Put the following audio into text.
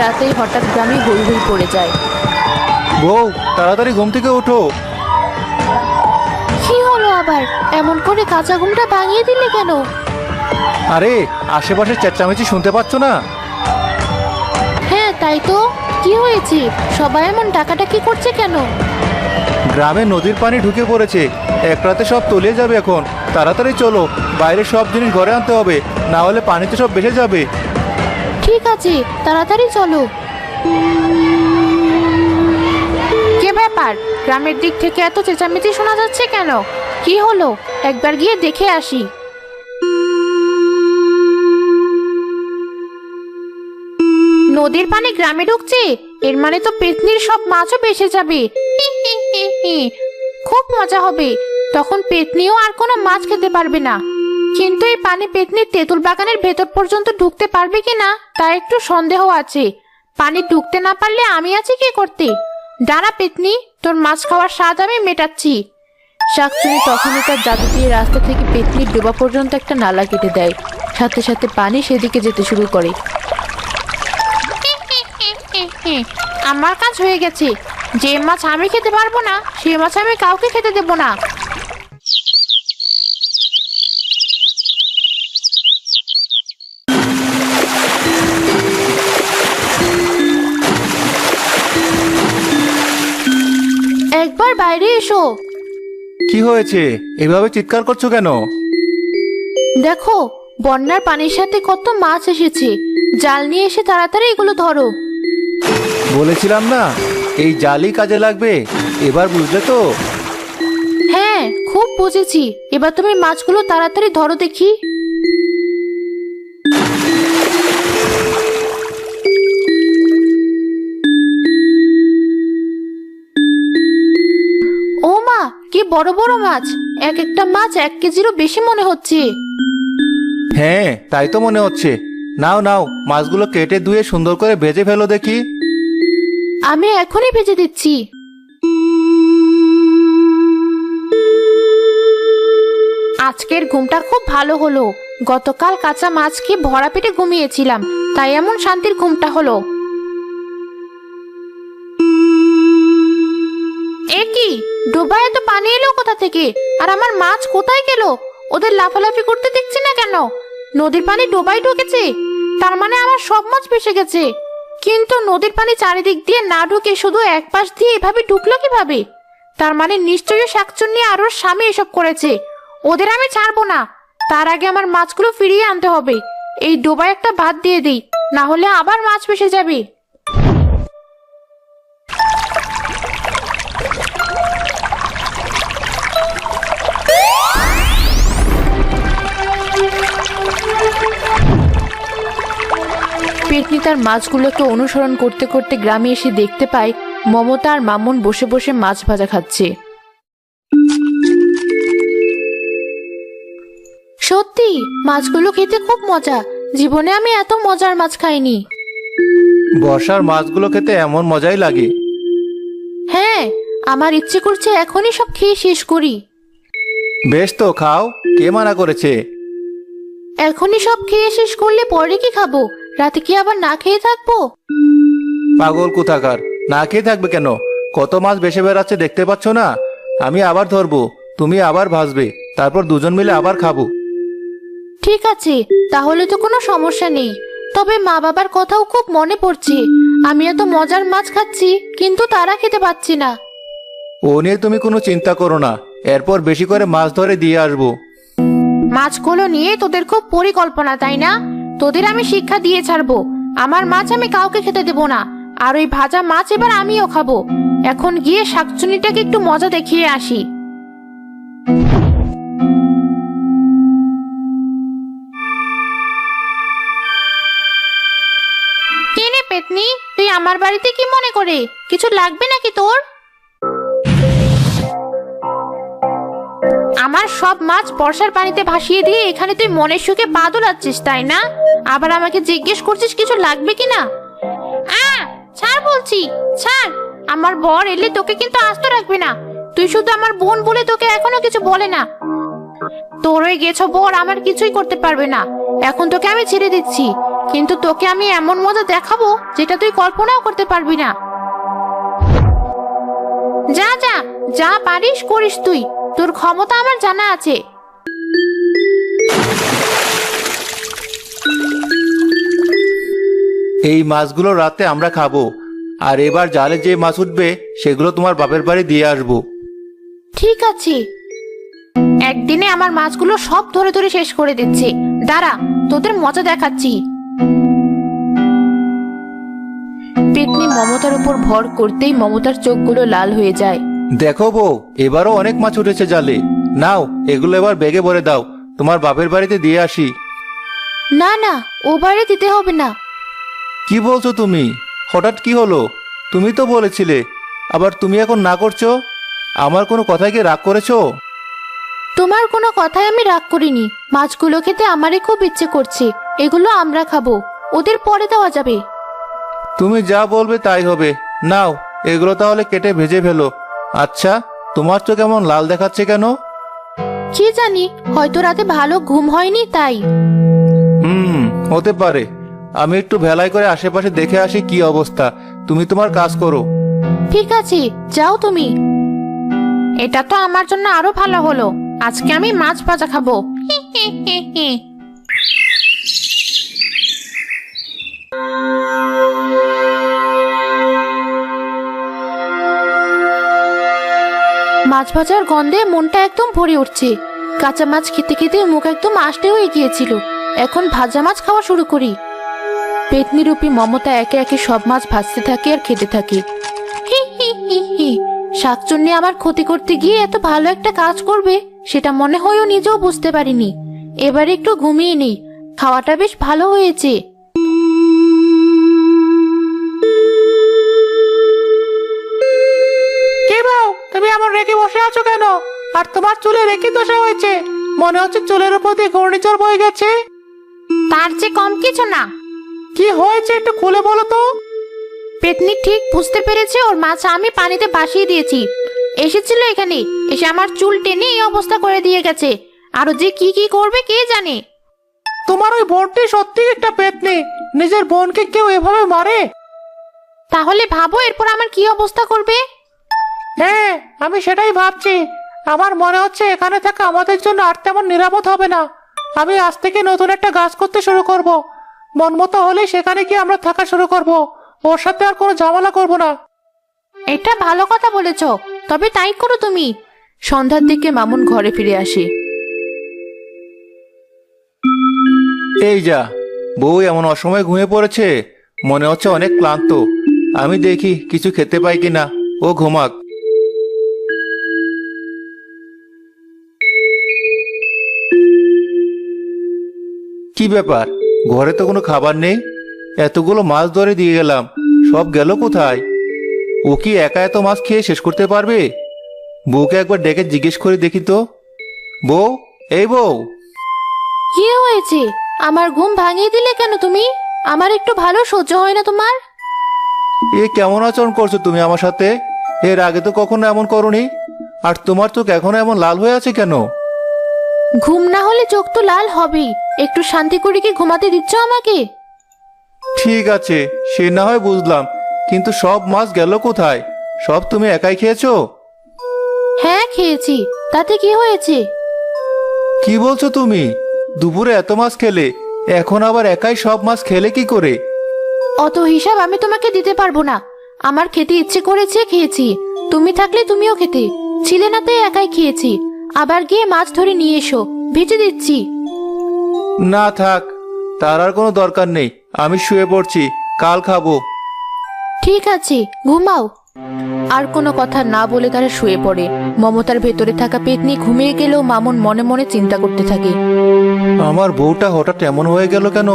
রাতেই হঠাৎ গ্রামে হই হই পড়ে যায়। বউ, তাড়াতাড়ি ঘুম থেকে ওঠো। কি হলো আবার? এমন করে কাঁচা ঘুমটা ভাঙিয়ে দিলে কেন? আরে, আশেপাশে চেঁচামেচি শুনতে পাচ্ছ না? হ্যাঁ তাই তো। কি হয়েছে? সবাই এমন ডাকাডাকি করছে কেন? গ্রামে নদীর পানি ঢুকে পড়েছে। এক রাতে সব তলিয়ে যাবে এখন। তাড়াতাড়ি চলো, বাইরে সব জিনিস ঘরে আনতে হবে, না হলে পানিতে সব ভেসে যাবে। ঠিক আছে, তাড়াতাড়ি চলো। কে ব্যাপার? গ্রামের দিক থেকে এত চেঁচামেচি শোনা যাচ্ছে কেন? কি হলো? একবার গিয়ে দেখে আসি। নদীর পানি গ্রামে ঢুকছে, এর মানে তো পেতনির সব মাছও ভেসে যাবে। খুব মজা হবে। তখন পেতনিও আর কোনো মাছ খেতে পারবে না। কিন্তু এই পানি পেতনির তেঁতুল বাগানের ভেতর পর্যন্ত ঢুকতে পারবে কিনা তা একটু সন্দেহ আছে। পানি ঢুকতে না পারলে আমি আছি কি করতে? দাঁড়া পেতনি, তোর মাছ খাওয়ার স্বাদ আমি মেটাচ্ছি। শাকচুনি তখনই তার জাদু দিয়ে রাস্তা থেকে পেতনির ডোবা পর্যন্ত একটা নালা কেটে দেয়। সাথে সাথে পানি সেদিকে যেতে শুরু করে। আমার কাজ হয়ে গেছে। যে মাছ আমি খেতে পারবো না সে মাছ আমি কাউকে খেতে দেব না। একবার বাইরে এসো। কি হয়েছে? এভাবে চিৎকার করছো কেন? দেখো, বন্যার পানির সাথে কত মাছ এসেছে। জাল নিয়ে এসে তাড়াতাড়ি এগুলো ধরো। বলেছিলাম না, এই জালই কাজে লাগবে। এবার বুঝলে তো? হ্যাঁ, খুব বুঝেছি। এবার তুমি মাছগুলো তাড়াতাড়ি ধরো দেখি। ও মা, কি বড় বড় মাছ! এক একটা মাছ 1 কেজিরও বেশি মনে হচ্ছে। হ্যাঁ, তাই তো মনে হচ্ছে। নাও নাও, মাছগুলো কেটে ধুয়ে সুন্দর করে ভেজে ফেলো দেখি। আমি এখনই ভেজে দিচ্ছি। আজকের ঘুমটা খুব ভালো হলো। গতকাল কাঁচা মাছ খেয়ে ভরা পেটে ঘুমিয়েছিলাম, তাই এমন শান্তির ঘুমটা হলো। এ কি, ডোবায় তো পানি এলো কোথা থেকে? আর আমার মাছ কোথায় গেল? ওদের লাফালাফি করতে দেখছি না কেন? নদীর পানি ডোবায় ঢুকেছে, তার মানে আমার সব মাছ ভেসে গেছে। কিন্তু নদীর পানি চারিদিক দিয়ে না ঢুকে শুধু এক পাশ দিয়ে এভাবে ঢুকলো কিভাবে? তার মানে নিশ্চয়ই শাকচুন্নি আর ওর স্বামী এসব করেছে। ওদের আমি ছাড়বো না। তার আগে আমার মাছগুলো ফিরিয়ে আনতে হবে। এই ডোবায় একটা বাঁধ দিয়ে দিই, না হলে আবার মাছ ভেসে যাবে। পেতনি তার মাছগুলোকে অনুসরণ করতে করতে গ্রামে এসে দেখতে পায় মমতা আর মামুন বসে বসে মাছ ভাজা খাচ্ছে। সত্যি মাছগুলো খেতে খুব মজা। জীবনে আমি এত মজার মাছ খাইনি। বর্ষার মাছগুলো খেতে এমন মজাই লাগে। হ্যাঁ, আমার ইচ্ছে করছে এখনই সব খেয়ে শেষ করি। বেশ তো, খাও। কে মানা করেছে? এখনই সব খেয়ে শেষ করলে পরে কি খাবো? রাতে কি আবার না খেয়ে থাকবো? পাগল কোথাকার! না খেয়ে থাকবে কেন? কত মাছ ভেসে বেড়াচ্ছে দেখতে পাচ্ছ না? আমি আবার ধরবো, তুমি আবার ভাজবে, তারপর দুজন মিলে আবার খাবো। ঠিক আছে, তাহলে তো কোনো সমস্যা নেই। তবে মা বাবার কথাও খুব মনে পড়ছে। আমি এত মজার মাছ খাচ্ছি, কিন্তু তারা খেতে পাচ্ছি না। ও নিয়ে তুমি কোনো চিন্তা করো না, এরপর বেশি করে মাছ ধরে দিয়ে আসবো। মাছগুলো নিয়ে তোদের খুব পরিকল্পনা, তাই না? তোদের আমি শিক্ষা দিয়ে ছাড়বো। আমার মাছ আমি কাউকে খেতে দেব না। আর ওই ভাজা মাছ এবার আমিও খাবো। এখন গিয়ে শাকচুনিটাকে একটু মজা দেখিয়ে আসি। কে রে পেতনি, তুই আমার বাড়িতে কি মনে করে? কিছু লাগবে নাকি তোর? আমার সব মাছ বর্ষার পানিতে ভাসিয়ে দিয়ে এখানে তুই মনের সুখে পা দোলাচ্ছিস, তাই না? আবার আমাকে জিজ্ঞেস করছিস কিছু লাগবে কিনা? ছাড় বলছি, ছাড়। আমার বর এলে তোকে কিন্তু আস্ত রাখবে না। তুই শুধু আমার বোন বলে তোকে এখনো কিছু বলে না। তোর ওই গেছো বর আমার কিছুই করতে পারবে না। এখন তোকে আমি ছেড়ে দিচ্ছি, কিন্তু তোকে আমি এমন মজা দেখাবো যেটা তুই কল্পনাও করতে পারবি না। যা যা যা পারিস করিস তুই, তোর ক্ষমতা আমার জানা আছে। এই মাছগুলো রাতে আমরা খাবো, আর এবার জালে যে মাছ উঠবে সেগুলো তোমার বাপের বাড়ি দিয়ে আসবো। ঠিক আছে, একদিনে আমার মাছগুলো সব ধরে ধরে শেষ করে দিচ্ছি। দাঁড়া, তোদের মজা দেখাচ্ছি। পেতনি মমতার উপর ভর করতেই মমতার চোখগুলো লাল হয়ে যায়। দেখো বউ, এবারও অনেক মাছ উঠেছে জালে। নাও, এগুলো এবার ব্যাগে ভরে দাও, তোমার বাপের বাড়িতে দিয়ে আসি। না না, ও বাড়ি দিতে হবে না। কি বলছো তুমি? হঠাৎ কি হলো? তুমি তো বলেছিলে, আবার তুমি এখন না করছো। আমার কোনো কথায় কি রাগ করেছো? তোমার কোনো কথাই আমি রাগ করিনি। মাছগুলো খেতে আমারই খুব ইচ্ছে করছে, এগুলো আমরা খাবো, ওদের পরে দেওয়া যাবে। তুমি যা বলবে তাই হবে। নাও, এগুলো তাহলে কেটে ভেজে ফেলো। আচ্ছা, তোমার চোখ এমন লাল দেখাচ্ছে কেন? কি জানি, হয়তো রাতে ভালো ঘুম হয়নি তাই। হতে পারে। আমি একটু ভেলাই করে আশেপাশে দেখে আসি কি অবস্থা। তুমি তোমার কাজ করো। ঠিক আছে, যাও তুমি। এটা তো আমার জন্য আরো ভালো হলো, আজকে আমি মাছ ভাজা খাবো। মাছ ভাজার গন্ধে মনটা একদম ভরে উঠছে। কাঁচা মাছ খেতে খেতে মুখ একদম আষ্টে হয়ে গিয়েছিল। এখন ভাজা মাছ খাওয়া শুরু করি। পেতনিরূপী মমতা একে একে সব মাছ ভাজতে থাকে আর খেতে থাকে। হি হি হি হি, শাকচুন্নি আমার ক্ষতি করতে গিয়ে এত ভালো একটা কাজ করবে সেটা মনে হয়ও নিজেও বুঝতে পারিনি। এবার একটু ঘুমিয়ে নেই, খাওয়াটা বেশ ভালো হয়েছে। কে বাউ, তুমি এমন রেখে বসে আছো কেন? আর তোমার চুলে রেখে দোষা হয়েছে, মনে হচ্ছে চুলের উপর দিয়ে ঘূর্ণিঝড় বয়ে গেছে। তার চেয়ে কম কিছু না। কি হয়েছে একটু খুলে বলো তো। পেতনি ঠিক বুঝতে পেরেছে ওর মাছ আমি পানিতে ভাসিয়ে দিয়েছি। এসেছিল এখানে, এসে আমার চুল টেনে এই অবস্থা করে দিয়ে গেছে। আরো যে কি কি করবে কে জানে। তোমার ওই বোনটি সত্যি একটা পেতনি, নিজের বোনকে কেউ এভাবে মারে? তাহলে ভাবো এরপর আমার কি অবস্থা করবে। হ্যাঁ, আমি সেটাই ভাবছি। আমার মনে হচ্ছে এখানে থাকা আমাদের জন্য আর তেমন নিরাপদ হবে না। আমি আজ থেকে নতুন একটা কাজ করতে শুরু করব। মন মতো হলে সেখানে গিয়ে আমরা থাকা শুরু করব। ওর সাথে আর কোনো ঝামেলা করব না। এটা ভালো কথা বলেছো, তবে তাই করো তুমি। সন্ধ্যার দিকে মামুন ঘরে ফিরে আসে। এই যা, বউ এমন অসময়ে ঘুমিয়ে পড়েছে, মনে হচ্ছে অনেক ক্লান্ত। আমি দেখি কিছু খেতে পাই কিনা। ও ঘুমাক। কি ব্যাপার, ঘরে তো কোনো খাবার নেই? এতগুলো মাছ ধরে দিয়ে গেলাম, সব গেল কোথায়? ও কি একা এত মাছ খেয়ে শেষ করতে পারবে? বউকে একবার ডেকে জিজ্ঞেস করে দেখি তো। বউ, এই বউ। কি হয়েছে? আমার ঘুম ভাঙিয়ে দিলে কেন তুমি? আমার একটু ভালো সহ্য হয় না তোমার? এ কেমন আচরণ করছো তুমি আমার সাথে? এর আগে তো কখনো এমন করনি। আর তোমার চোখ এখনো এমন লাল হয়ে আছে কেন? ঘুম না হলে চোখ তো লাল হবেই। একটু শান্তি করে কি ঘুমাতে দিচ্ছ আমাকে? ঠিক আছে, সে না হয় বুঝলাম, কিন্তু সব মাছ গেল কোথায়? সব তুমি একাই খেয়েছো? হ্যাঁ খেয়েছি, তাতে কি হয়েছে? কি বলছো তুমি? দুপুরে এত মাছ খেলে, এখন আবার একাই সব মাছ খেলে কি করে? অত হিসাব আমি তোমাকে দিতে পারবো না। আমার খেতে ইচ্ছে করেছে খেয়েছি, তুমি থাকলে তুমিও খেতে। ছিলে না তাই একাই খেয়েছি। আবার গিয়ে মাছ ধরে নিয়ে এসো, ভেজে দিচ্ছি। না থাক, তার আর কোনো দরকার নেই। আমি শুয়ে পড়ছি, কাল খাবো। ঠিক আছে, ঘুমাও। আর কোনো কথা না বলে তারা শুয়ে পড়ে। মমতার ভেতরে থাকা পেতনি ঘুমিয়ে গেলেও মামুন মনে মনে চিন্তা করতে থাকে। আমার বউটা হঠাৎ এমন হয়ে গেল কেন?